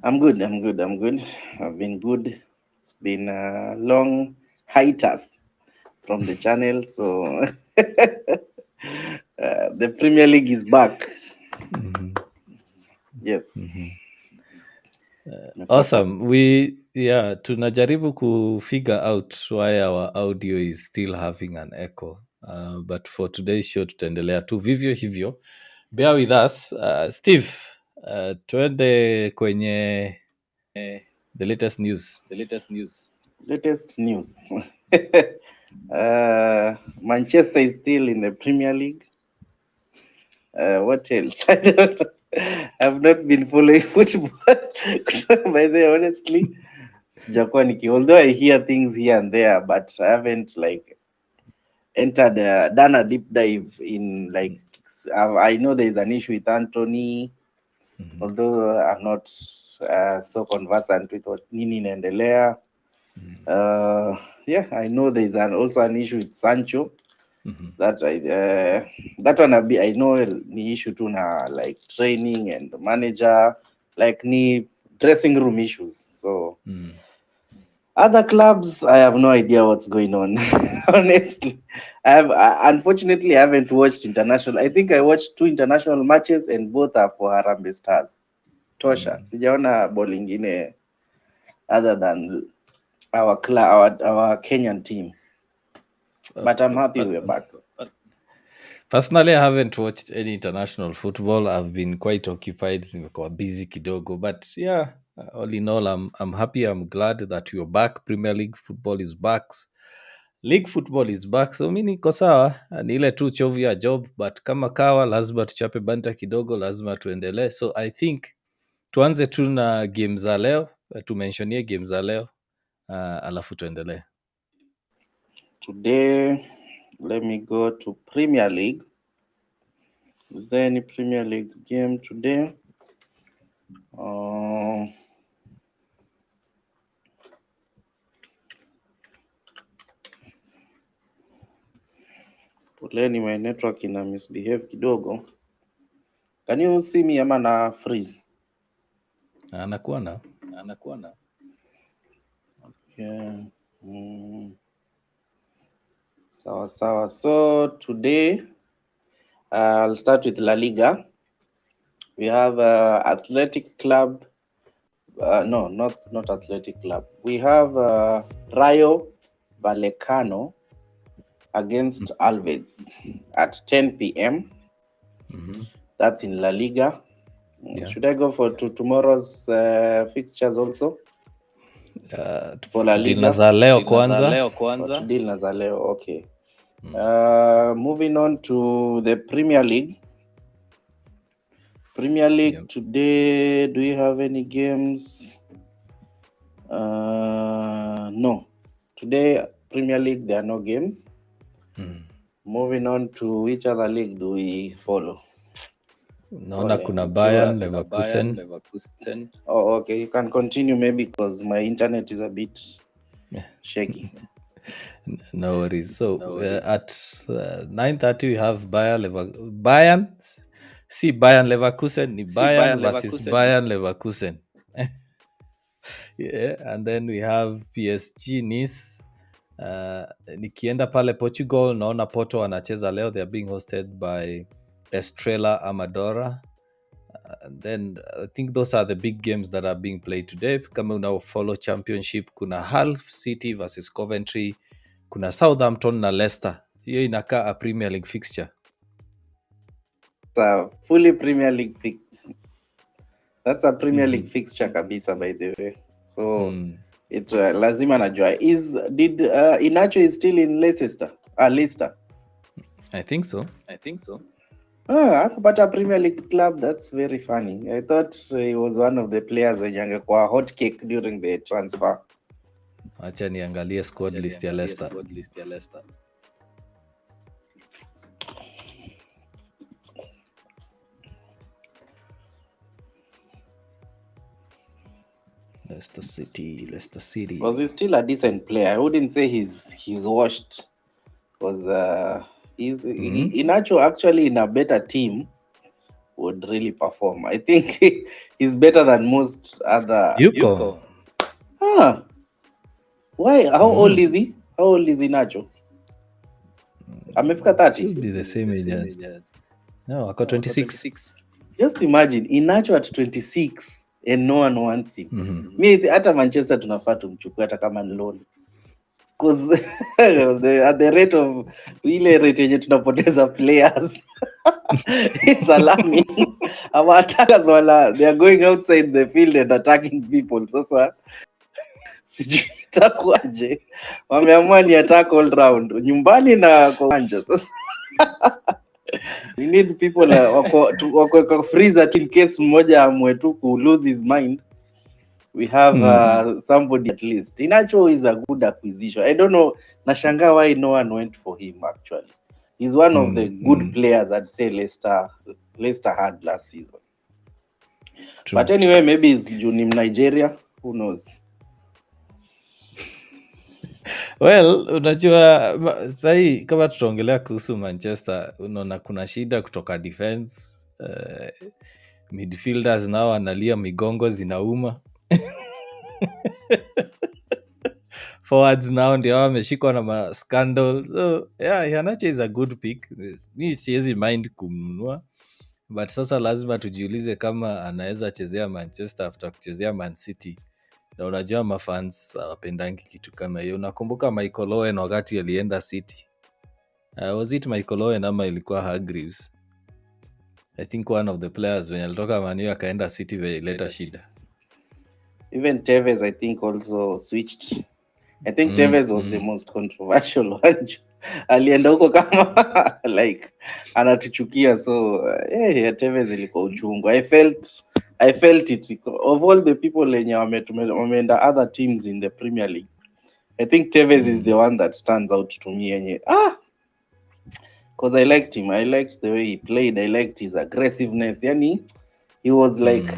I'm good. I'm good. I'm good. I've been good. It's been a long hiatus from the channel, so the Premier League is back. Mhm. Yes. Mhm. Napata. Awesome. Tunajaribu figure out why our audio is still having an echo. But for today's show tutaendelea tu vivyo hivyo. Bear with us. Steve, tuende kwenye the latest news. Latest news. Manchester is still in the Premier League. What else? I don't know. I've not been following football. By the way, honestly, sijakuwa although I hear things here and there, but I haven't entered done a deep dive in I know there is an issue with Anthony, Mhm. although I'm not so conversant with what nini inaendelea. Mhm. Yeah, I know there is also an issue with Sancho Mhm. that that one I know ni issue tu na like training and manager, like ni dressing room issues. So Mhm. other clubs, I have no idea what's going on. Honestly, unfortunately I haven't watched international. I think I watched two international matches and both are for Harambee Stars. Tosha, Mhm. sijaona ball ingine other than our Kenyan team. Uh, But I'm happy but we're back. Personally, I haven't watched any international football. I've been quite occupied, nimekuwa busy kidogo. But yeah, all in all, I'm happy. I'm glad that you're back. Premier League football is back. League football is back. So mi niko sawa, ni ile tu chovu ya job, but kama kawa lazima tuchape banta kidogo, lazima tuendelee. So I think tuanze tu na game za leo, tumentionie game za leo, alafu tuendelee. Today, let me go to Premier League. Is there any Premier League game today? Uh, Poleni, my network ina misbehave kidogo. Can you see me ama na freeze? Anakuwa na Okay. Sawa sawa. So today, I'll start with La Liga. We have Athletic Club. No, not Athletic Club. We have Rayo Vallecano against Alves at 10 p.m. Mhm. That's in La Liga. Yeah. Should I go for tomorrow's fixtures also for La Tudili na Liga? za leo kwanza. Or to deal na za leo? Okay. Mm. Moving on to the Premier League. Premier League Yeah. today. Do you have any games? No. Today Premier League there are no games. Mm. Moving on to which other league do we follow? Naona kuna Bayern Leverkusen. Oh, okay. You can continue maybe because my internet is a bit shaky. No worries. So at 9:30 we have Bayern. See Bayern Leverkusen ni Bayern versus Bayern Leverkusen. Yeah, and then we have PSG Nice. Nikienda pale Portugal naona Porto wanacheza leo. They are being hosted by Estrela Amadora. And then I think those are the big games that are being played today. Kama una follow championship, kuna Hull City versus Coventry, kuna Southampton na Leicester. Hiyo inakaa a Premier League fixture. It's a fully Premier League That's a Premier League fixture kabisa, by the way. So it lazima najua did Inacho is still in Leicester? Leicester. I think so. Akupata Premier League club. That's very funny. I thought he was one of the players wenye angekuwa hot cake during the transfer. Acha niangalie squad list ya Leicester. Leicester City. Because he's still a decent player. I wouldn't say he's washed. Because Inacho actually in a better team would could really perform. I think he's better than most other. Yuko. Ah, why? How old is Mm. he? How old is Inacho? Amefika 30. Should be the same age as. No, ako 26. Just imagine Inacho at 26 and no one wants him. Mhm. Mi hata Manchester tunafaa tumchukue hata kama ni loan. Cause at the rate of ile rate yenye tunapoteza players it's alarming. Our attackers they are going outside the field and attacking people. Sasa sijui itakuwaje. Wameamua ni attack all round nyumbani na kwa uwanja. Sasa we need people wako freezer in case mmoja amwe tu ku lose his mind. We have somebody at least. Inacho is a good acquisition. I don't know. Nashangaa why no one went for him actually. He's one of the good players I'd say Leicester had last season. True. But anyway, maybe it's Junim Nigeria. Who knows? Well, unajua sahi kama tutaongelea kuhusu Manchester, unaona kuna shida kutoka defense. Midfielders nao analia migongo zinauma. Forwards nao ndio wameshikwa na scandal. So yeah, Iheanacho is a good pick. Mi siwezi mind kumnunua, but sasa lazima tujiulize kama anaweza chezea Manchester after kuchezea Man City. Na unajua mafans hawapendangi kitu kama hiyo. Unakumbuka Michael Owen wakati alienda City? Was it Michael Owen ama ilikuwa Hargreaves? I think one of the players when alitoka Man U akaenda City ileta shida. Even Tevez I think also switched. I think Tevez was the most controversial one. Alienda huko kama like anatuchukia, so Tevez ilikuwa uchungu. I felt it of all the people wenye wameenda other teams in the Premier League. I think Tevez is the one that stands out to me yenye because I liked him. I liked the way he played. I liked his aggressiveness. Yani he was like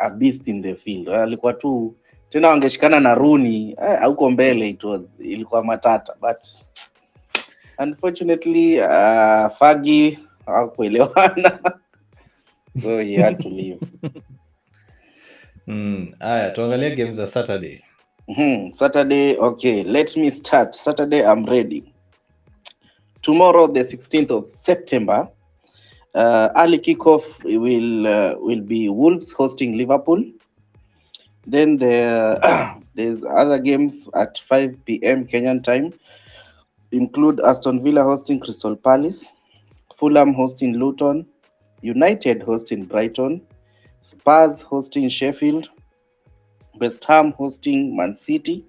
a beast in the field. Alikuwa tu tena wangeshikana na Rooney huko mbele, ilikuwa matata, but unfortunately Fergie hakuelewana, so he had to leave. Aya, tuangalie games za Saturday. Saturday, okay, let me start. Saturday, I'm ready. Tomorrow, the 16th of September, early kickoff will be Wolves hosting Liverpool. Then there's other games at 5 p.m. Kenyan time, include Aston Villa hosting Crystal Palace, Fulham hosting Luton, United hosting Brighton, Spurs hosting Sheffield, West Ham hosting Man City,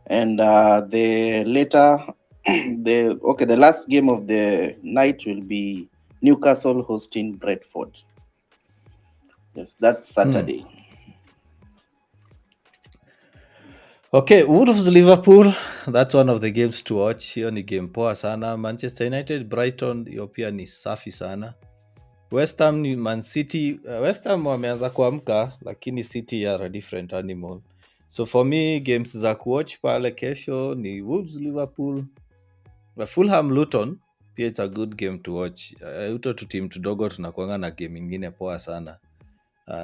and the last game of the night will be Newcastle hosting Brentford. Yes, that's Saturday. Okay, Wolves Liverpool, that's one of the games to watch. Hiyo ni game poa sana. Manchester United Brighton, hiyo pia ni safi sana. West Ham ni Man City. West Ham wameanza kuamka, lakini City are a different animal. So for me, games za kuwatch pale kesho ni Wolves Liverpool, Fulham Luton, pia it's a good game to watch. Uto tu team tudogo tunakuanga na game ingine poa sana.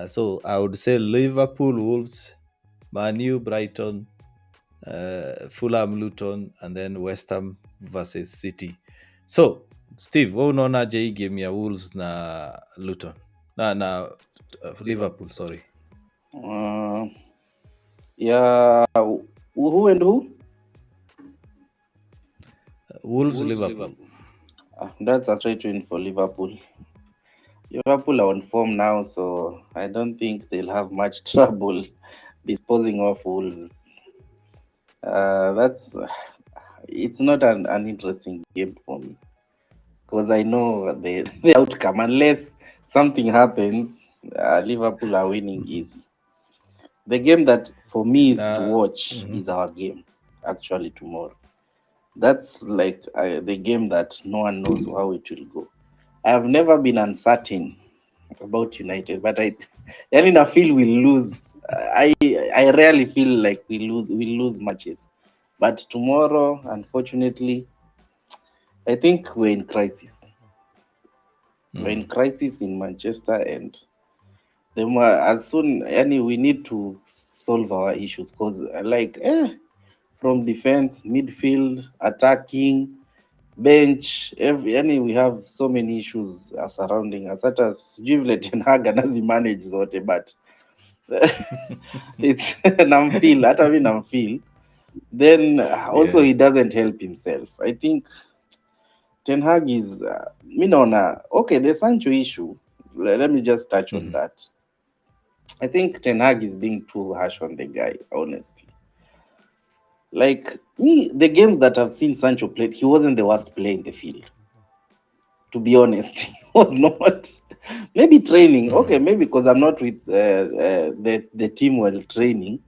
So I would say Liverpool, Wolves, Man U, Brighton, Fulham, Luton, and then West Ham versus City. So Steve, wewe unaonaje hii game ya Wolves na Luton na Liverpool, sorry. Who and who? Wolves Liverpool. That's a straight win for Liverpool. Liverpool are on form now, so I don't think they'll have much trouble disposing of Wolves. It's not an interesting game for me, because I know the outcome. Unless something happens, Liverpool are winning easy. The game that for me is to watch is our game, actually, tomorrow. That's like the game that no one knows how it will go. I have never been uncertain about United, but I feel we'll lose. I rarely feel like we lose matches. But tomorrow, unfortunately, I think we're in crisis. We're in crisis in Manchester, and as soon we need to solve our issues because from defense, midfield, attacking, bench, we have so many issues surrounding us. Such as sijui vile Ten Hag anazimanage zote, but it's namfeel, hata mi namfeel. Then also Yeah. he doesn't help himself. I think Ten Hag is mi naona okay, the Sancho issue. Let me just touch on that. I think Ten Hag is being too harsh on the guy, honestly. Like me, the games that I've seen Sancho play, he wasn't the worst player in the field. To be honest, he was not. Maybe training, okay, maybe because I'm not with the team while training.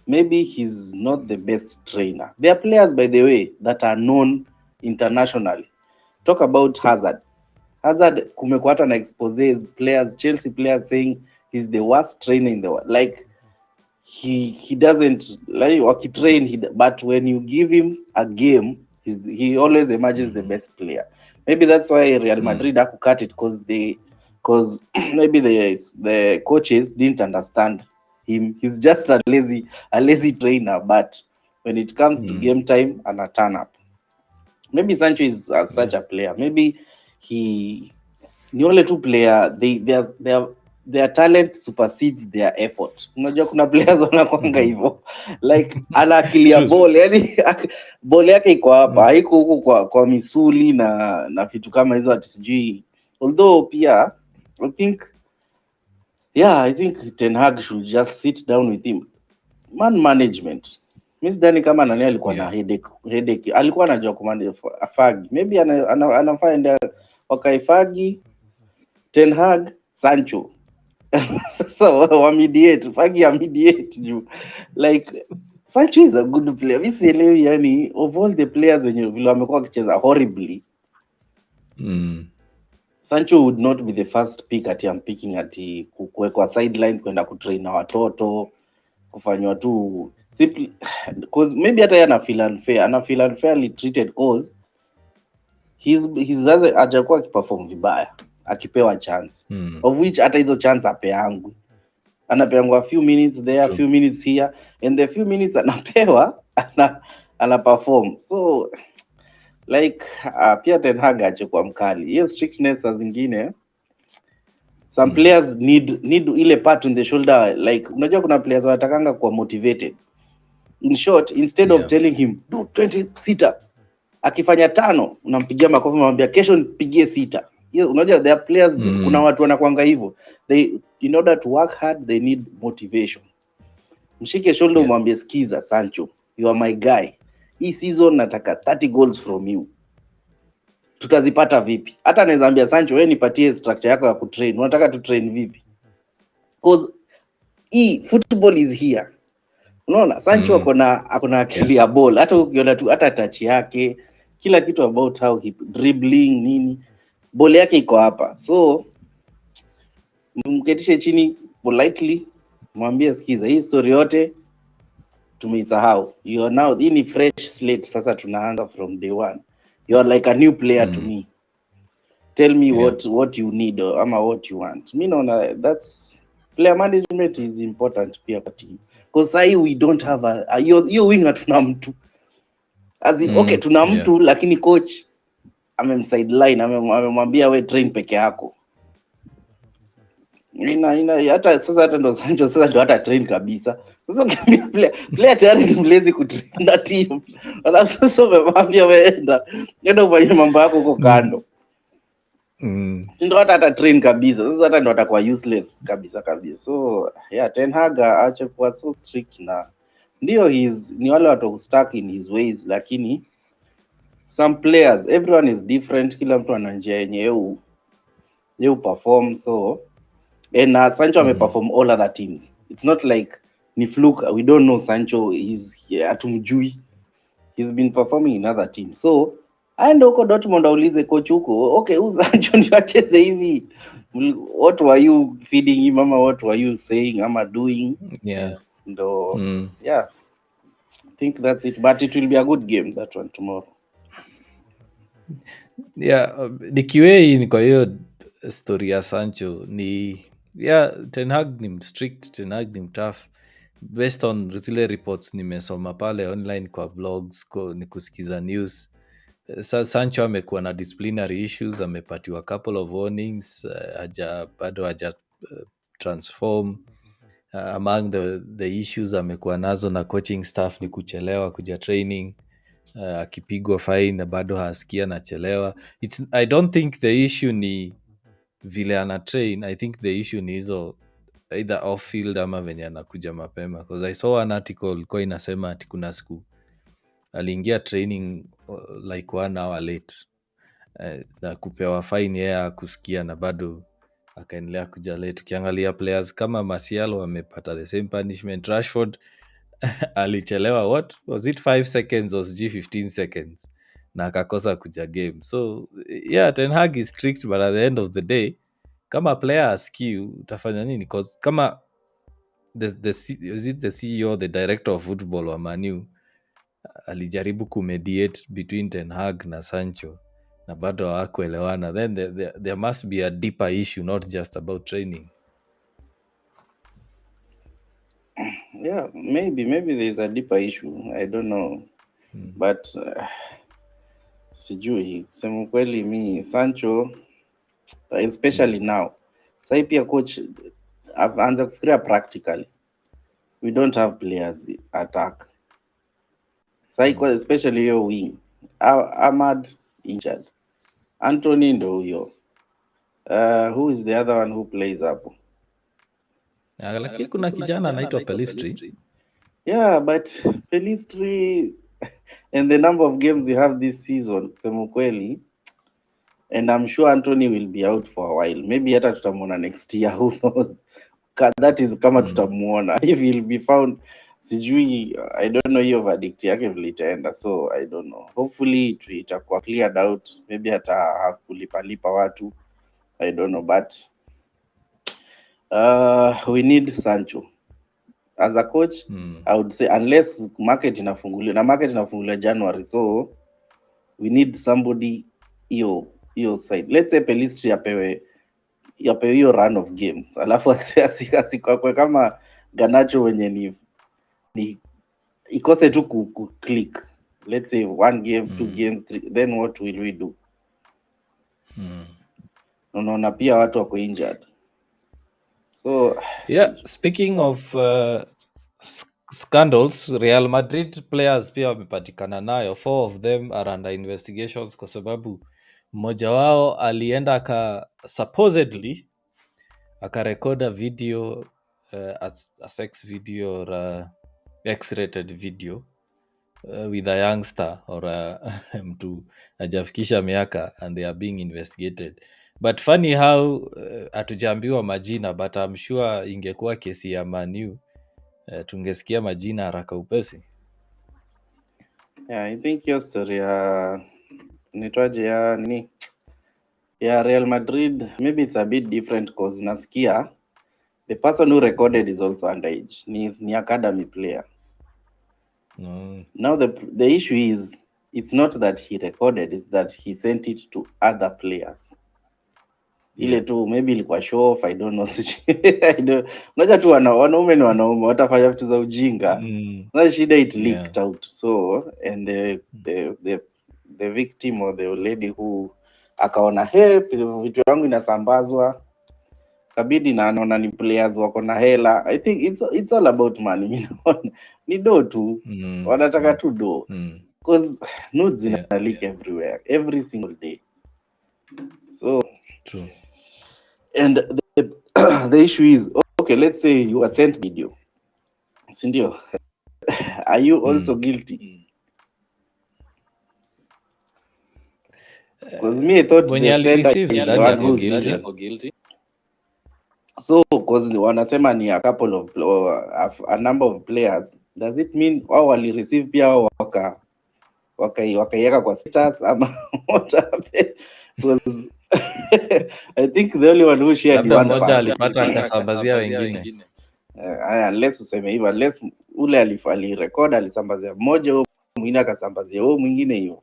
Maybe he's not the best trainer. There are players, by the way, that are known internationally. Talk about Hazard. Hazard kumekuwa hata na exposes players, Chelsea players saying he's the worst trainer in the world. Like he doesn't like wakitrain, but when you give him a game, he always emerges the best player. Maybe that's why Real Madrid had to cut it because maybe the coaches didn't understand him. He's just a lazy trainer, but when it comes to game time, ana turn up. Maybe Sancho is such a player. Maybe he ni wale tu player their talent supersedes their effort. Unajua kuna players wanakwanga hivyo, like ana akili ya True. ball, yani ball yake iko hapa, haiko huko kwa misuli na vitu kama hizo, ati sijui. Although pia I think Ten Hag should just sit down with him. Man management, mi sidhani kama nani alikuwa na headache, alikuwa anajua kumanage Fagi. Maybe anafaa enda wakaifagi Ten Hag, Sancho. Sasa wamediate, Fagi amediate juu like Sancho is a good player. Mi sielewi, yani of all the players wenye vile wamekuwa wakicheza horribly, Sancho would not be the first pick ati I'm picking ati kuwekwa sidelines kwenda kutrain na watoto, kufanywa tu simply because maybe hata yeye ana feel unfairly treated cause he's hajakuwa akiperform vibaya akipewa chance, of which hata hizo chance apeangwi, anapeangwa few minutes there, few minutes here, and the few minutes anapewa ana perform. So like pia Ten Hag ache kwa mkali, hiyo strictness saa zingine some players need ile pat in the shoulder. Like unajua kuna players wanatakanga kuwa motivated. In short, instead of telling him do 20 sit-ups, akifanya 5 unampigia makofi, unamwambia kesho nipigie 6. Unajua there are players, kuna watu wanakuanga hivyo, they in order to work hard they need motivation. Mshike shoulder, umwambie sikiza Sancho, you are my guy, hii season nataka 30 goals from you. Tutazipata vipi? Hata anaweza ambia Sancho, wewe nipatie structure yako ya kutrain, unataka tu train vipi? Because football is here. Unaona Sancho akona akili ya ball, hata ukiona tu hata touch yake, kila kitu about how he dribbling nini, ball yake iko hapa. So mketishe chini politely, mwambie sikiza, hii story yote tumeisahau, you are now in fresh slate, sasa tunaanza from day one, you are like a new player to me, tell me what you need ama what you want. Mi naona that's player management is important pia kwa team, because sahi we don't have hiyo wing, hatuna mtu as in, okay tuna mtu lakini coach amemsideline, amemwambia we train peke yako. Hata sasa hata ndo Sancho sasa ndo hata train kabisa. Sasa ukiambia player tayari ni mlezi kutrain na team, alafu sasa umemwambia we enda ufanye mambo yako huko kando, si ndo hata train kabisa. Sasa hata ndo atakuwa useless kabisa. So Ten Hag aache kuwa so strict, na ndio ni wale watu stuck in his ways, lakini some players, everyone is different, kila mtu ana njia yenye yeye perform. So and Sancho ameperform all other teams, it's not like ni fluke, we don't know Sancho is atumjui, he's been performing in other teams. So aende huko Dortmund aulize coach huko, okay huyu Sancho ndio acheze hivi, what were you feeding him ama what were you saying ama doing? Ndo I think that's it, but it will be a good game, that one tomorrow. Nikiwei ni kwa hiyo story ya Sancho ni Ten Hag ni strict, Ten Hag ni tough based on zile reports nimesoma pale online kwa blogs ni kusikiza news. Sancho amekuwa na disciplinary issues, amepatiwa couple of warnings, bado haja transform. Among the issues amekuwa nazo na coaching staff ni kuchelewa kuja training, akipigwa fine na bado hasikia nachelewa. I don't think the issue ni vile ana train. I think the issue ni hizo either off field ama venye anakuja mapema, because I saw an article kwa inasema ati kuna siku aliingia training like 1 hour late, na kupewa fine yeye kusikia na bado akaendelea kuja late. Ukiangalia players kama Martial wamepata the same punishment. Rashford alichelewa what was it 5 seconds or 15 seconds na akakosa kuja game. So Ten Hag is strict, but at the end of the day kama player askiu utafanya nini? Because kama is it the CEO, the director of football wa Manu alijaribu kumediate between Ten Hag na Sancho na bado hawakuelewana, then there must be a deeper issue, not just about training. Yeah, maybe there's a deeper issue, I don't know. But sijui sema kweli mi Sancho especially now sasa pia coach anza kufikiria practically. We don't have players attack sasa especially hiyo wing. Ahmad injured, Anthony ndo huyo, who is the other one who plays hapo? Lakini kuna kijana anaitwa Pelistri. Yeah, but Pelistri and the number of games you have this season, sema kweli, and I'm sure Anthony will be out for a while. Maybe hata tutamuona next year, who knows? That is kama tutamuona. If he'll be found, sijui, I don't know hiyo verdict yake vile itaenda, so I don't know. Hopefully itakuwa cleared out. Maybe hata hakulipalipa watu, I don't know, but we need Sancho as a coach. I would say unless market inafunguliwa, na market inafunguliwa January, so we need somebody hiyo side. Let's say Pelistri apewe hiyo run of games, alafu asikakwe kama Garnacho wenye ni ikose tu ku click. Let's say 1 game, 2 games, 3, then what will we do? Unaona pia watu wako injured. So speaking of scandals, Real Madrid players pia wamepatikana nayo. 4 of them are under investigations kwa sababu mmoja wao alienda supposedly akarekoda video, a sex video or X-rated video with a youngster or mtu hajafikisha miaka, and they are being investigated. But funny how hatujaambiwa majina, but I'm sure ingekuwa kesi ya Manu tungesikia majina haraka upesi. Yeah, I think your story nitwaje ya Real Madrid, maybe it's a bit different because nasikia the person who recorded is also underage. Ni academy player. Now the issue is, it's not that he recorded, it's that he sent it to other players. Ile tu maybe ilikuwa show off, I don't know. Unajua tu wanaume ni wanaume watafanya vitu za ujinga. Na shida it leaked out. So and the victim or the lady who akaona vitu yangu inasambazwa, kabidi na anaona ni players wako na hela. I think it's all about money. Ni do tu, wanataka tu do, because nudes zina leak everywhere every single day. So true. And the issue is, okay, let's say you are sent video, sindio? Are you also guilty? Because me, I thought when you receive the one who's guilty. So because wanasema ni a couple of a number of players, does it mean wao wali receive pia wakaiweka kwa status ama what happened? Because I think the only one who shared one moja alipata akasambazia wengine. Unless useme hivyo, unless ule alirecord alisambazia mmoja, huyo mwingine akasambazia huyo mwingine hiyo.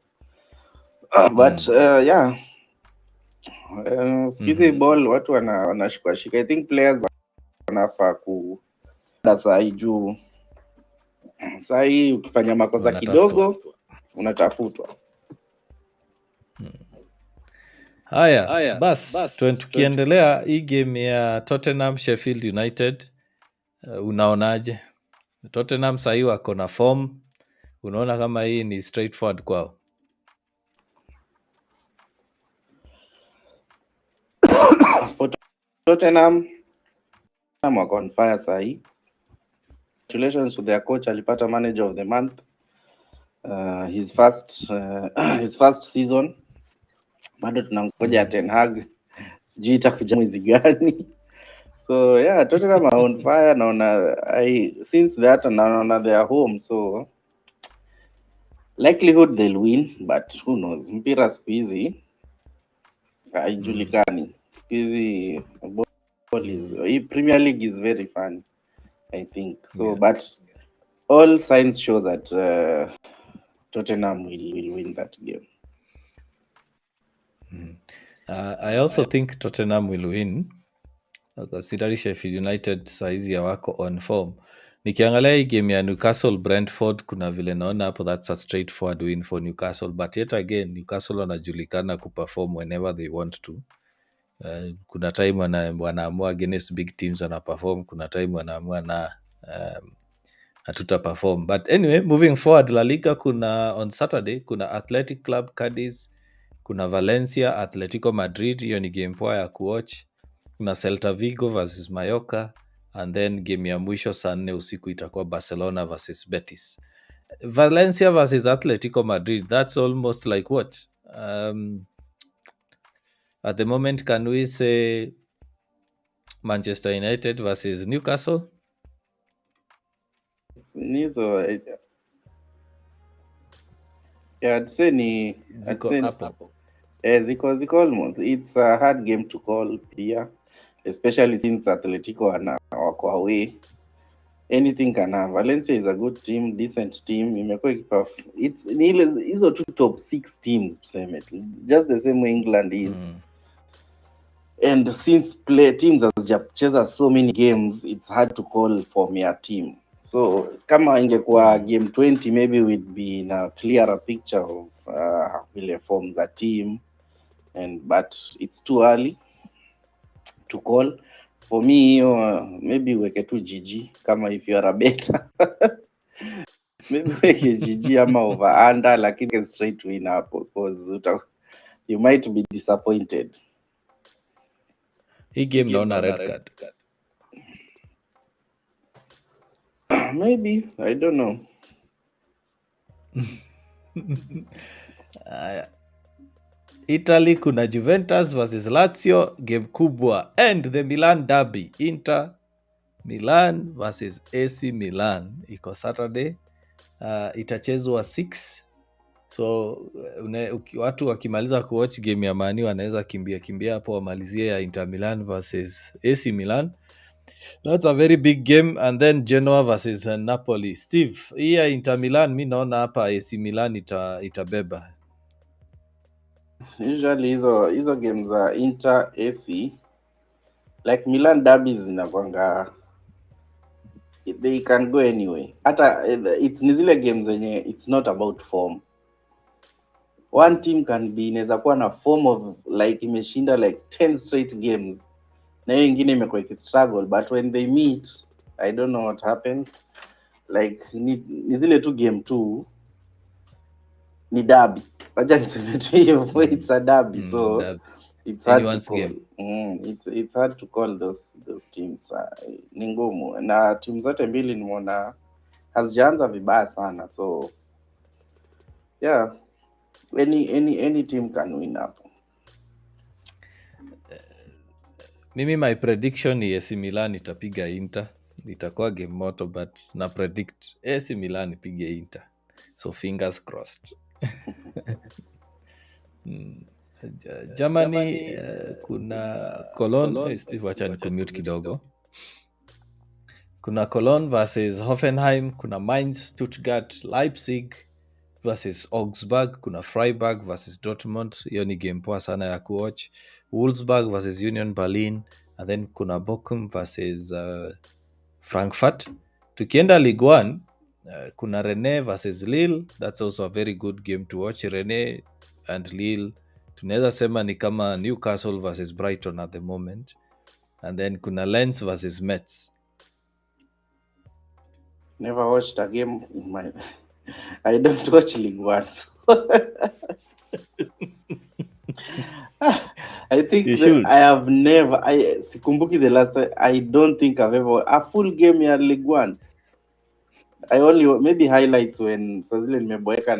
But yeah, Siku hizi ball watu wanashikashika. I think players wanafaa ku sahi juu sahi ukifanya makosa Wanatafutwa. kidogo unatafutwa. Haya, bas tukiendelea hii game ya Tottenham Sheffield United, unaonaje? Tottenham sahii wako na form, unaona kama hii ni straightforward kwao? For Tottenham wako on fire sahi. Congratulations to their coach, alipata manager of the month. His first season. Bado tunangoja Ten Hag, sijui itakuja mwezi gani. So yeah, Tottenham are on fire. Naona since that naona they are home, so likelihood they'll win, but who knows. Mpira siku hizi haijulikani. Siku hizi Premier League is very fun, I think so. Yeah. But all signs show that Tottenham will win that game. I also think Tottenham will win, considering Sheffield United saizi ya wako on form. Nikiangalia hii game ya Newcastle Brentford, kuna vile naona hapo that's a straightforward win for Newcastle, but yet again Newcastle wanajulikana kuperform whenever they want to. Kuna time wanaamua against big teams wanaperform, kuna time wanaamua na hatuta perform. But anyway, moving forward, La Liga kuna on Saturday kuna Athletic Club Cadiz, kuna Valencia Atletico Madrid, hiyo ni game poa ya kuwatch. Kuna Celta Vigo versus Mallorca, and then game ya mwisho saa 4 usiku itakuwa Barcelona versus Betis. Valencia versus Atletico Madrid, that's almost like what? At the moment, can we say Manchester United versus Newcastle? Yeah, I'd say ziko almost. It's a hard game to call pia, especially since Atletico wako away. Anything can happen. Valencia is a good team, decent team. Imekuwa it's hizo two top 6 teams tuseme, just the same way England is. And since teams hazijacheza so many games, it's hard to call for their team. So kama ingekuwa game 20, maybe we'd be in a clearer picture of vile forms a team, but it's too early to call. For me, maybe weke tu GG kama if you are a better. Maybe weke GG ama over under, lakini straight win hapo, because you might be disappointed. Hii game naona red card. Maybe, I don't know. Italy kuna Juventus versus Lazio, game kubwa, and the Milan derby, Inter Milan versus AC Milan, iko Saturday. Itachezwa 6. So watu wakimaliza kuwatch game ya Mani wanaweza kimbia hapo wamalizie ya Inter Milan versus AC Milan. That's a very big game. And then Genoa versus Napoli. Steve, hii ya Inter Milan mi naona hapa AC Milan itabeba. Usually hizo games za Inter AC, like Milan derbies zinakwanga, they can go anyway. Hata it's ni zile games zenye it's not about form. One team can be inaweza kuwa na form of like imeshinda like 10 straight games, na hiyo ingine imekuwa struggle, but when they meet, I don't know what happens. Like ni zile tu game 2 ni derby. Wacha niseme tu hiyo, it's a derby, so derby. It's hard to call. It's hard to call those teams. Ni ngumu, na timu zote mbili nimeona hazijaanza vibaya sana, so yeah, any team can win hapo. Mimi my prediction ni AC Milan itapiga Inter. Itakuwa game moto, but na predict AC Milan ipige Inter, so fingers crossed. Germany kuna Cologne. Steve, wacha ni commute kidogo. Kuna Cologne versus Hoffenheim, kuna Mainz, Stuttgart, Leipzig, versus Augsburg, kuna Freiburg versus Dortmund, hiyo ni game poa sana ya kuwatch. Wolfsburg versus Union Berlin, and then kuna Bochum versus Frankfurt. Tukienda Ligue 1, kuna Rennes versus Lille, that's also a very good game to watch. Rennes and Lille tunaweza sema ni kama Newcastle versus Brighton at the moment, and then kuna Lens versus Metz. Never watched a game in my I don't watch League One. I think You should. I have never sikumbuki the last time. I don't think I've ever a full game ya League One. I only maybe highlights when saa zile nimeboeka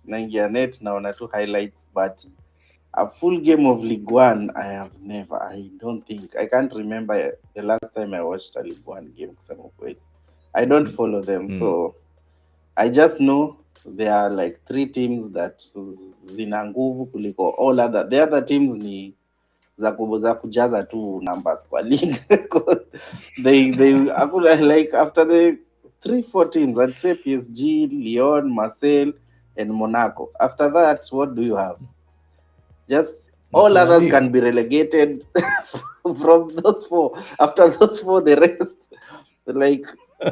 naingia net naona tu highlights, but a full game of League One I have never. I don't think I can't remember the last time I watched a League One game kusema kweli. I don't follow them, so I just know there are like 3 teams that zina nguvu kuliko all other. The other teams ni za kujaza tu numbers kwa league. they like after the 3-4 teams, I'd say PSG, Lyon, Marseille, and Monaco. After that, what do you have? Just all others can be relegated from those 4. After those 4, the rest, like,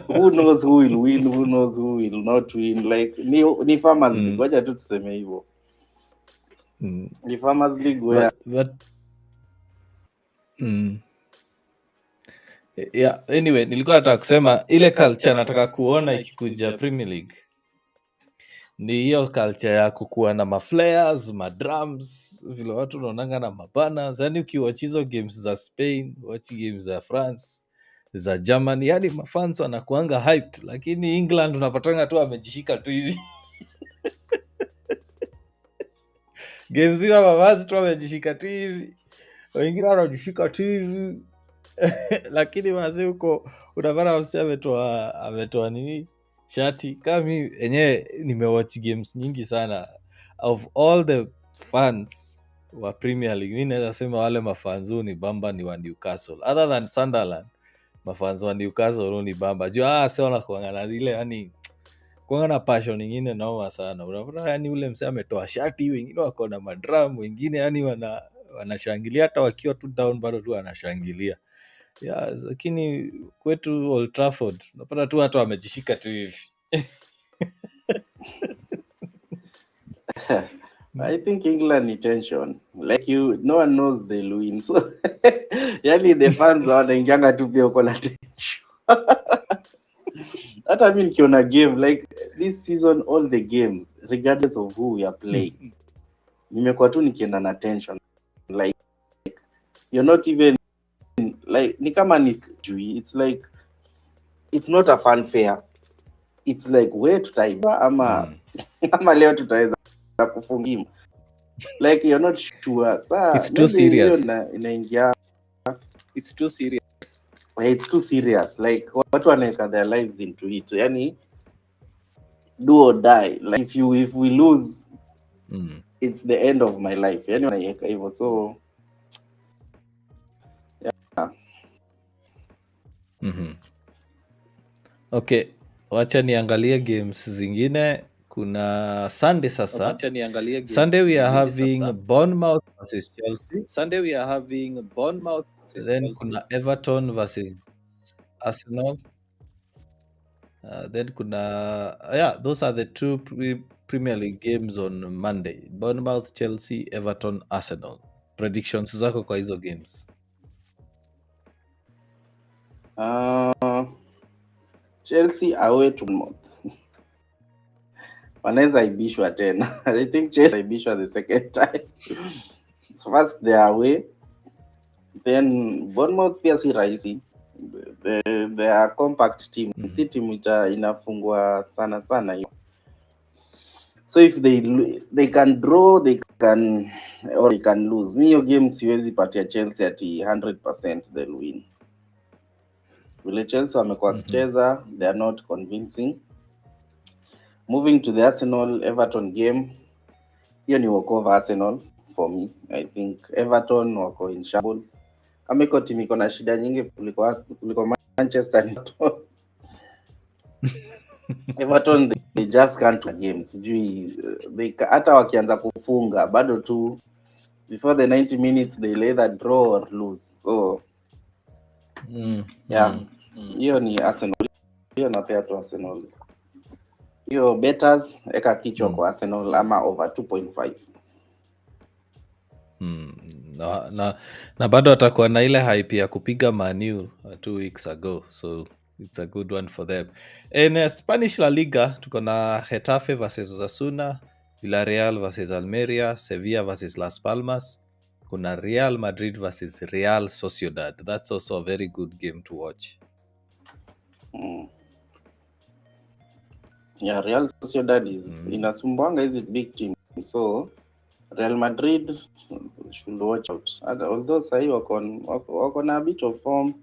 who knows who will win, who knows who will not win. Like ni Farmers League, wacha tu tuseme hivyo. Ni Farmers League where yeah, anyway, nilikuwa nataka kusema ile culture nataka kuona ikikuja Premier League ni hiyo culture ya kukuwa na maflares, madrums, vile watu unaonanga na mabanners. Yani ukiwatch hizo games za Spain, watch games za France, za Germany, yani mafans wanakuanga hyped, lakini England unapatanga tu amejishika tu hivi. Games hiyo mavazi tu amejishika tu hivi, wengine wanajishika tu hivi. Lakini wazee huko unapata msi ametoa nini shati. Kama mimi enyewe nimewatch games nyingi sana, of all the fans wa Premier League mimi naweza sema wale mafans ni bamba ni wa Newcastle, other than Sunderland. Mafans wa Newcastle ni bamba juu sio wanakuanga na ile yani kuanga na passion nyingine noma sana. Unapata yani ule msee ametoa shati, wengine wako na madrum, wengine yani wanashangilia hata wakiwa tu down bado tu wanashangilia. Yeah, lakini kwetu Old Trafford unapata tu watu wamejishika tu hivi. I think England ni tension. Like no one knows they'll win. So yani the fans wanaingianga tu pia uko na tension. Hata mimi nikiona game like this season, all the games regardless of who we are playing, nimekuwa tu nikienda na tension. Like you're not even like ni kama ni it's like it's not a fun fair. It's like where tutaiba ama ama leo tutaweza kufungia. Like you're not sure. It's too serious. Inaingia It's too serious. It's too serious. Like watu wanaweka their lives into it. Yani do or die. Like if we lose, it's the end of my life. Yani wanaweka hivyo. So yeah. Okay, wacha niangalie games zingine. Kuna Sunday sasa. Sunday we are having Bournemouth versus Chelsea. Then kuna Everton versus Arsenal. Then kuna those are the 2 Premier League games on Monday. Bournemouth, Chelsea, Everton, Arsenal. Predictions zako kwa hizo games? Chelsea away to Bournemouth. Wanaweza ibishwa tena. I think Chelsea ibishwa the second time. So first they are away. Then Bournemouth pia si rahisi. They are compact team. Si team inafungwa sana hiyo. So if they can draw, they can lose. Hiyo game siwezi patia Chelsea ati 100% they'll win. Vile Chelsea wamekuwa kucheza, they are not convincing. Moving to the Arsenal Everton game, hiyo ni walkover Arsenal for me. I think Everton wako in shambles. Kama iko timu iko na shida nyingi kuliko Manchester United. Everton they just can't win games. Sijui hata wakianza kufunga bado tu before the 90 minutes they either draw or lose. So yeah, hiyo ni Arsenal. Hiyo napea tu Arsenal. Hiyo betters eka kichwa kwa Arsenal ama over 2.5. Na bado atakuwa na ile hype ya kupiga Man U 2 weeks ago, so it's a good one for them. In Spanish La Liga tuko na Getafe versus Osasuna, Villarreal versus Almeria, Sevilla versus Las Palmas, kuna Real Madrid versus Real Sociedad. That's also a very good game to watch. Yeah, Real Sociedad is inasumbuanga hizi big team, so Real Madrid should watch out. Although sahi wako na a bit of form.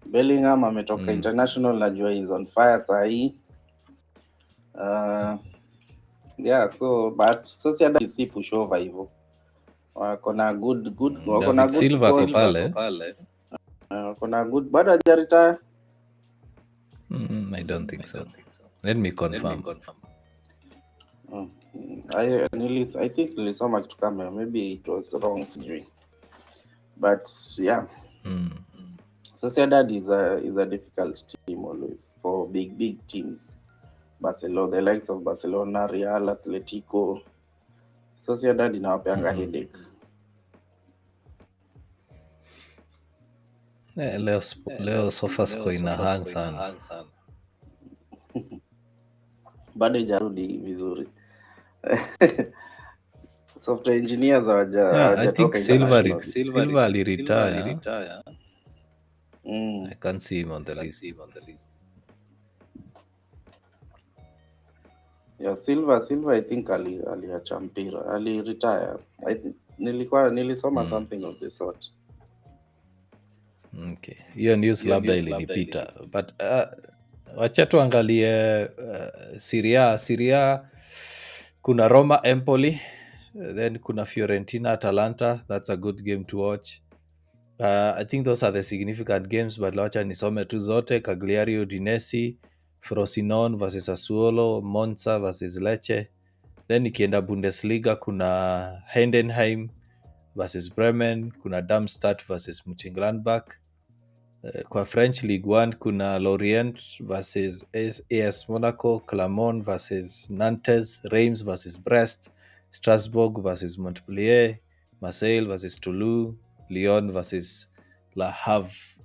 Bellingham ametoka international, najua is on fire sahi. Yeah, so but Sociedad si push over hivyo. Wako na good wako na good Silva kwa pale. Wako na good bado hajaretire. I don't think so. Let me confirm. I think nilisoma kitu kama maybe it was wrong, sijui. But yeah. Sociedad is a difficult team always for big teams. Barcelona, the likes of Barcelona, Real, Atletico. Sociedad inawapeanga headache. Leo SofaScore ina hang sana. Bado ijarudi vizuri. Software engineers I think Silva aliretire. I can't see him on the list. Yeah, Silva I think aliacha mpira, aliretire. I think nilisoma something of the sort. Okay. Hiyo news labda ilinipita. But wacha tuangalie Serie kuna Roma Empoli, then kuna Fiorentina Atalanta. That's a good game to watch. I think those are the significant games, but wacha nisome tu zote. Cagliari Udinese, Frosinone versus Sassuolo, Monza versus Lecce. Then ikienda Bundesliga kuna Heidenheim versus Bremen, kuna Darmstadt versus Mönchengladbach. Kwa French Ligue 1 kuna Lorient versus AS Monaco, Clermont versus Nantes, Reims versus Brest, Strasbourg versus Montpellier, Marseille versus Toulouse, Lyon versus Le Havre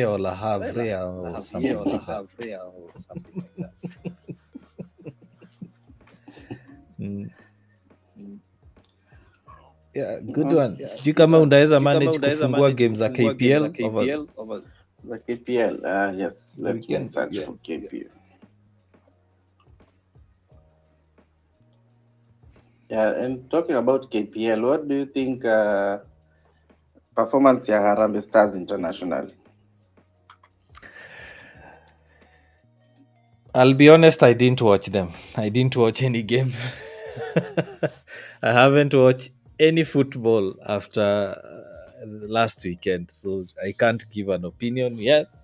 or Le Havre or something like that. Yeah, good one. Sijui kama unaweza manage kufungua game za KPL over the KPL. Yes, let me search for KPL. Yeah, and talking about KPL, what do you think performance ya Harambee Stars internationally? I'll be honest, I didn't watch them. I didn't watch any game. I haven't watched any football after last weekend, so I can't give an opinion. Yes,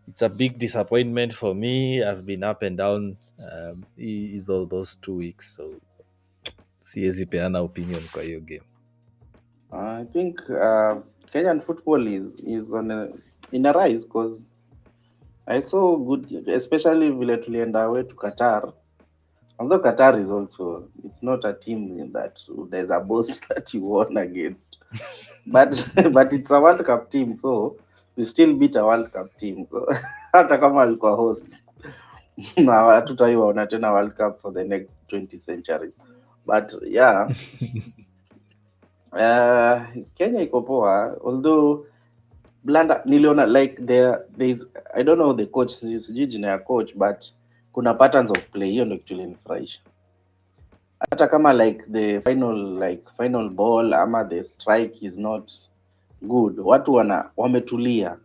it's a big disappointment for me. I've been up and down all those 2 weeks, so siwezi peana opinion kwa hiyo game. I think Kenyan football is in a rise, because I saw good, especially vile tulienda away to Qatar. Although Qatar is also, it's not a team that there's a boast that you won against, but it's a World Cup team, so we still beat a World Cup team. So hata kama alikuwa host na hatutaiona tena World Cup for the next 20 centuries. But yeah, Kenya iko poa, although Blanda niliona like there's I don't know the coach, sijui jina ya coach, but kuna patterns of play, hiyo ndio kitu ilinifurahisha. Hata kama like the final ball ama the strike is not good, watu wametulia,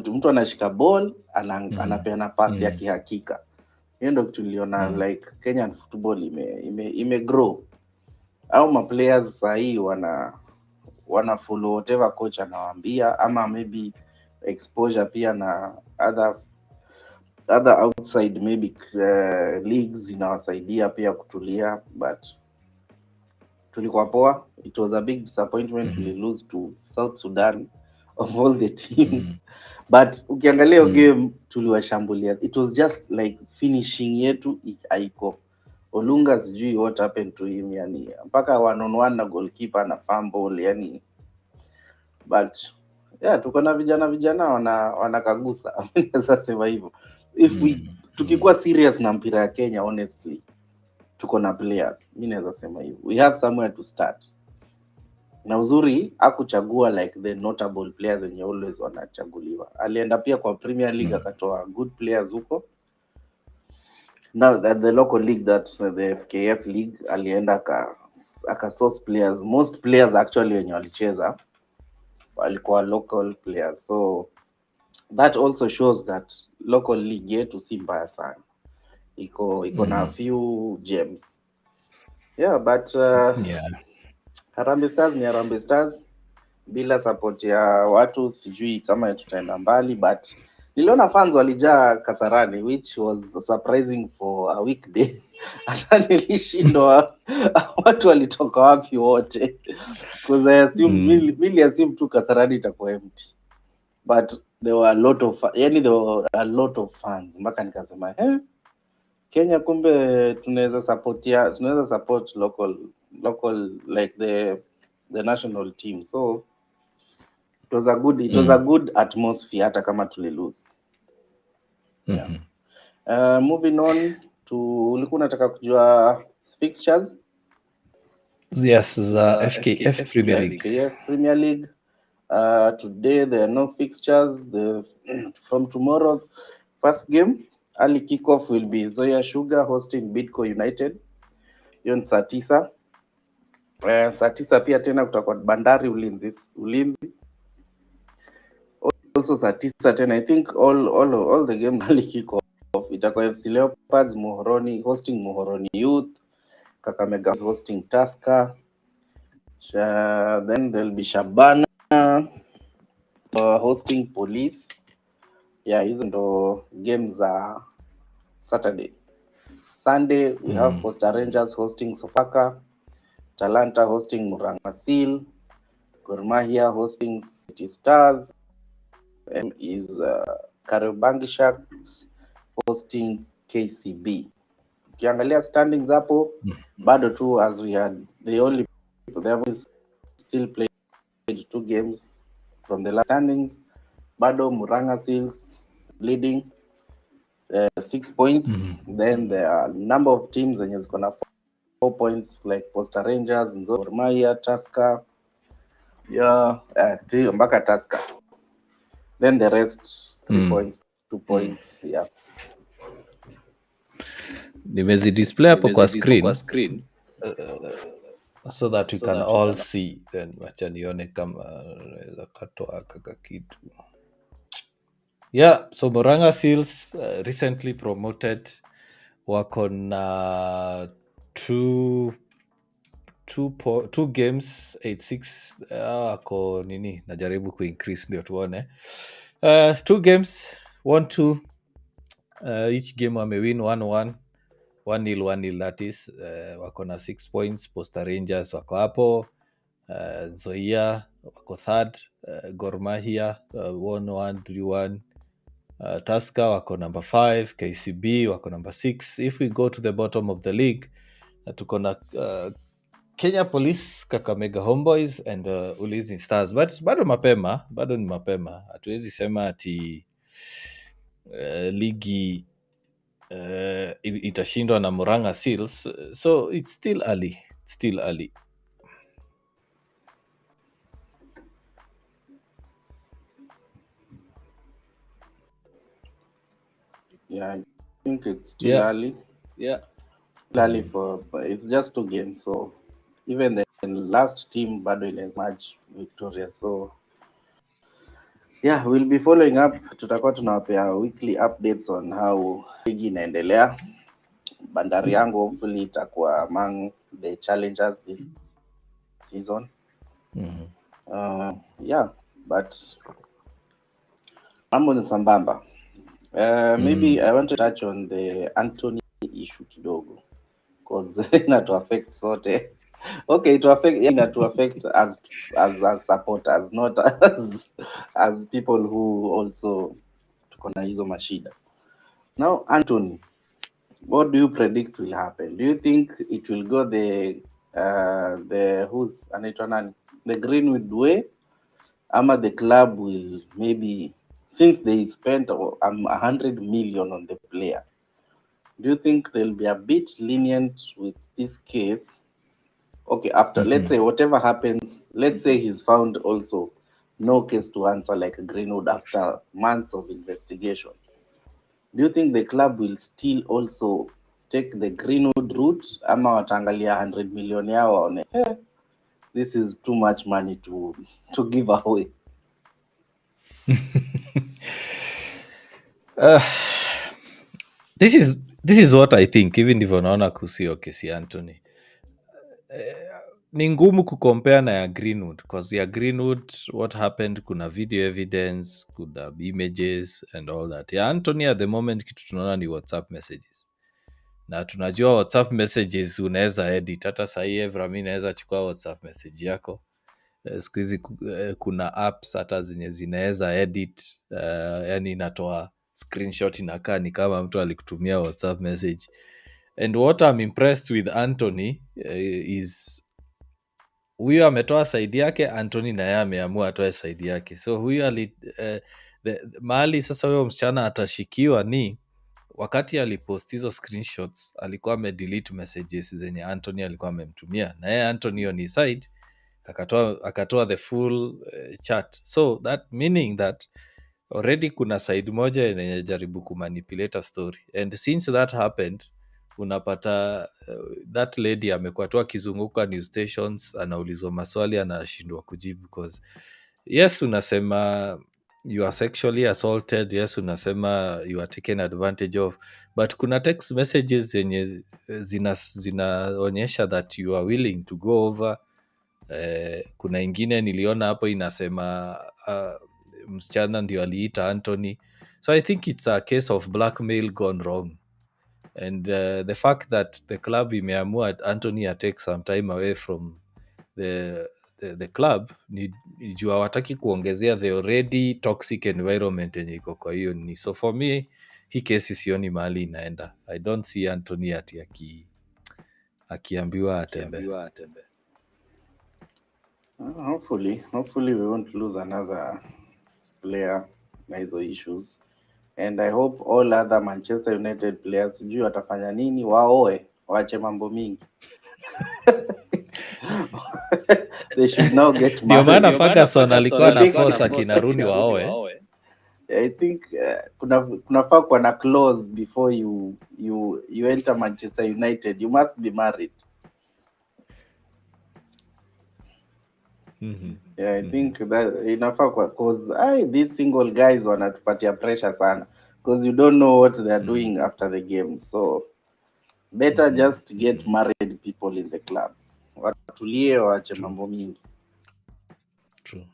mtu anashika ball anapeana pasi ya kihakika. Hiyo ndio kitu niliona like Kenyan football ime grow, au ma players sahi wana follow whatever coach anawaambia, ama maybe exposure pia na other outside maybe leagues inawasaidia pia kutulia, but tulikuwa poa. It was a big disappointment we lose to South Sudan of all the teams. But ukiangalia hiyo game tuliwashambulia, it was just like finishing yetu haiko. Olunga sijui what happened to him, yani mpaka 1-on-1 na goalkeeper na fumble yani, but yeah, tuko na vijana wanakagusa naweza sema hivyo. If we tukikuwa serious na mpira ya Kenya, honestly tuko na players, mi naweza sema hivyo, we have somewhere to start. Na uzuri hakuchagua like the notable players wenye always wanachaguliwa, alienda pia kwa Premier League akatoa good players huko. Now that the local league, that the FKF league, alienda aka source players, most players actually wenye walicheza walikuwa local players, so that also shows that local league yetu si mbaya sana, iko na a few gems. Yeah, but Harambee Stars ni Harambee Stars, bila support ya watu sijui kama tutaenda mbali, but niliona fans walijaa Kasarani, which was surprising for a weekday. Hata nilishindwa watu walitoka wapi wote, because I assume really assume tu Kasarani itakuwa empty, but there were a lot of fans, mpaka nikasema Kenya kumbe tunaweza support local like the national team, so it was a good atmosphere hata kama tulilose. Moving on to, ulikuwa unataka kujua fixtures? Yes, the FKF Premier League. FKF Premier League. Today there are no fixtures. From tomorrow, first game, early kickoff will be Zoya Sugar hosting Bidco United. Hiyo ni saa 9. Saa 9 pia tena kutakuwa Bandari Ulinzi. Also saa 9 tena, I think all the games early kickoff. Itakuwa FC Leopards Muhoroni hosting Muhoroni Youth, Kakamega hosting Tusker. Then there'll be Shabana hosting Police. Yeah, hizo ndo games za Saturday. Sunday we have Costa Rangers hosting Sofaka, Talanta hosting Murang'a Seal, Gor Mahia hosting City Stars, and is Kariobangi Sharks hosting KCB. Ukiangalia standings hapo bado tu as we had they have still played 2 games from the last standings. Bado Murang'a Seals leading 6 points. Then there are number of teams zenye ziko na 4 points like Costa Rangers, Gor Mahia, Tusker, mpaka Tusker. Then the rest 3 points, 2 points. Yeah, nimezi display hapo kwa screen so that we can all see. Then wacha nione kama naweza katoa kaka kitu. Yeah, so Murang'a Seals recently promoted, wako na 2 games 86. Ako nini, najaribu kuincrease ndio tuone. 2 games 1-2, each game wamewin 1-1, 1-0 1-0, that is. Wako na 6 points. Posta Rangers wako hapo, Zoia wako third, Gor Mahia 1-1 3-1, Tusker wako number 5, KCB wako number 6. If we go to the bottom of the league, tuko na Kenya Police, Kakamega Homeboys and Ulinzi Stars, but bado ni mapema, hatuwezi sema ati ligi itashindwa na Murang'a Seals, so it's still early. Yeah, I think it's still early. Yeah, early for it's just 2 games, so even the last team bado ile match victorious, so yeah, we'll be following up. Tutakuwa tunawapea weekly updates on how ligi inaendelea. Bandari yangu hopefully itakuwa among the challengers this season. Yeah, but mambo ni sambamba. Maybe I want to touch on the Anthony issue kidogo, because ina to affect sote. Okay, to affect as supporters, not as people who also tuko na hizo mashida. Now Anthony, what do you predict will happen? Do you think it will go the who's anaitwa nani, the Greenwood way, ama the club will maybe, since they spent 100 million on the player, do you think they'll be a bit lenient with this case? Okay, after let's say whatever happens, let's say he's found also no case to answer like Greenwood after months of investigation. Do you think the club will still also take the Greenwood route, ama wataangalia 100 million yao waone this is too much money to give away? This is what I think. Even ndivyo naona kusio kesi Anthony, ni ngumu kukompare na ya Greenwood, because ya Greenwood what happened, kuna video evidence, kuna images and all that. Ya Anthony at the moment kitu tunaona ni WhatsApp messages, na tunajua WhatsApp messages unaweza edit. Hata sahii Evra, mi naweza chukua WhatsApp message yako. Siku hizi kuna apps hata zenye zinaweza edit, yani inatoa screenshot, inakaa ni kama mtu alikutumia WhatsApp message. And what I'm impressed with Anthony is huyu ametoa saidi yake, Anthony naye ameamua atoe saidi yake. So huyu mahali sasa huyo msichana atashikiwa ni wakati alipost hizo screenshots, alikuwa amedelete messages zenye Anthony alikuwa amemtumia, na yeye Anthony on his side akatoa the full chat. So that meaning that already kuna side moja yenye jaribu kumanipulate a story, and since that happened, unapata that lady amekuwa tu akizunguka news stations, anaulizwa maswali, anashindwa kujibu, because yes unasema you are sexually assaulted, yes unasema you are taken advantage of, but kuna text messages zenye zinaonyesha that you are willing to go over. Kuna ingine niliona hapo inasema msichana ndio aliita Anthony. So I think it's a case of blackmail gone wrong, and the fact that the club imeamua Anthony take some time away from the club ni juu hawataki kuongezea the already toxic environment yenye iko kwa hiyo ni. So for me hii kesi sioni mahali inaenda. I don't see Anthony ati akiambiwa atembe. Hopefully we won't lose another player na hizo issues, and I hope all other Manchester United players sijui watafanya nini, waoe, waache mambo mingi. They should now get ndio married. maana Ferguson alikuwa na force akina Rooney waoe. I think kunafaa kuwa na clause before you enter Manchester United, you must be married. Yeah, I think that inafaa kwa, cause these single guys wanatupatia pressure sana, because you don't know what they are doing after the game, so better just get married people in the club, watulie, waache mambo mingi. True.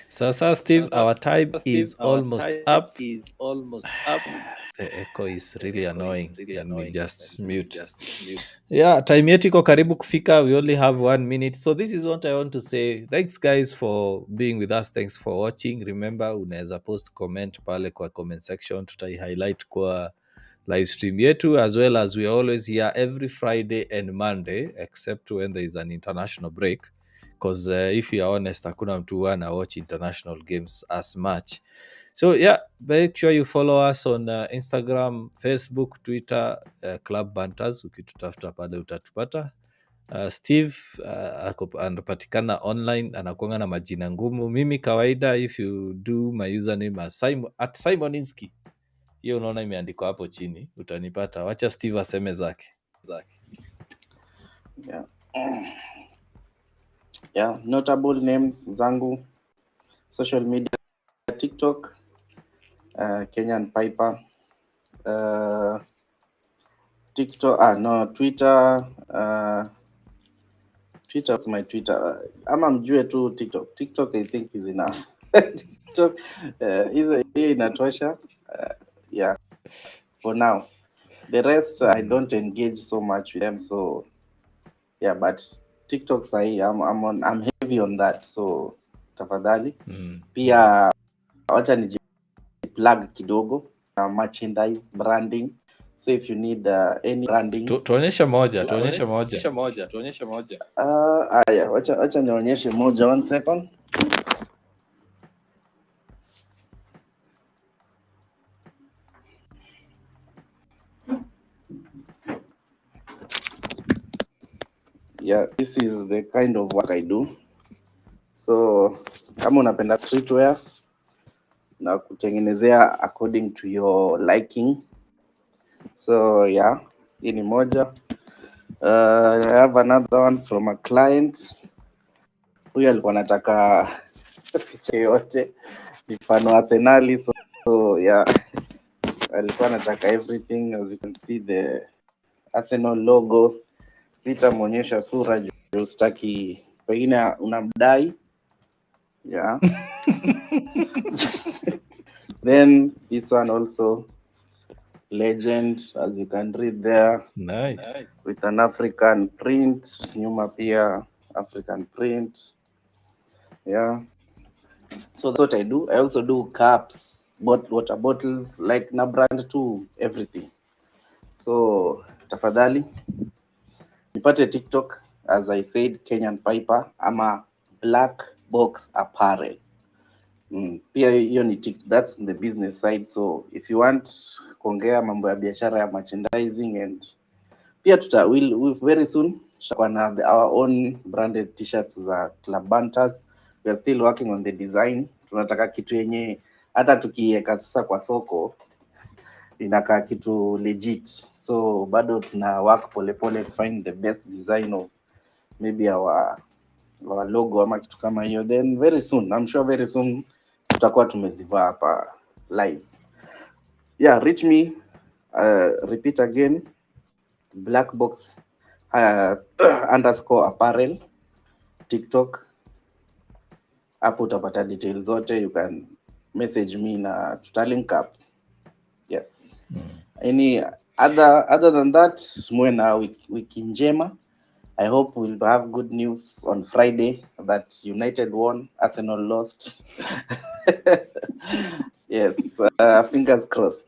So Steve, our time is almost up. The echo is really annoying. Let me just mute. Yeah, time yetu iko karibu kufika. We only have 1 minute. So this is what I want to say. Thanks guys for being with us. Thanks for watching. Remember, unaweza post comment pale kwa comment section. Tutai highlight kwa live stream yetu, as well as we are always here every Friday and Monday, except when there is an international break. Because if you are honest, hakuna mtu wana watch international games as much. So yeah, make sure you follow us on Instagram, Facebook, Twitter, Klub Banterz. Ukitutafuta pale utatupata. Steve anapatikana online, anakuanga na majina ngumu. Mimi kawaida, if you do my username as @Simoninski, hiyo unaona imeandikwa hapo chini, utanipata. Wacha Steve aseme zake. Yeah, notable names zangu social media: TikTok, Kenyan Piper, TikTok, Twitter, Twitter's my Twitter. Ama mjue tu TikTok. TikTok I think is enough. TikTok hiyo inatosha. Yeah, for now. The rest I don't engage so much with them, so yeah, but TikTok sahi I'm heavy on that, so tafadhali pia wacha plug kidogo merchandise branding, so if you need any branding tuonyeshe moja aya wacha nionyeshe moja, 1 second. Yeah, this is the kind of work I do. So kama unapenda streetwear na kutengenezea according to your liking, so yeah, hii ni moja. I have another one from a client. Huyu alikuwa anataka picha yote mfano Arsenali, so yeah, alikuwa anataka everything. As you can see the Arsenal logo, sitamwonyesha sura juu sitaki pengine unamdai. Yeah. Then this one also legend, as you can read there. nice. With an African print, nyuma pia African print. Yeah. So that's what I do. I also do cups, water bottles, like na brand too, everything. So tafadhali nipate TikTok, as I said, Kenyan Piper ama Black Box Apparel. Pia hiyo ni that's the business side, so if you want kuongea mambo ya biashara ya merchandising, and pia we'll very soon tutakuwa na our own branded t-shirts za Klub Banterz. We are still working on the design. Tunataka kitu yenye hata tukiweka sasa kwa soko inakaa kitu legit, so bado tuna work polepole to find the best design of maybe our logo ama kitu kama hiyo, then very soon, I'm sure very soon tutakuwa tumezivaa hapa live. Yeah, reach me, repeat again, Black Box underscore apparel TikTok. Hapo utapata details zote, you can message me na tutalink up. Yes. Any other than that, muwe na wiki njema. I hope we'll have good news on Friday that United won, Arsenal lost. Yes, fingers crossed.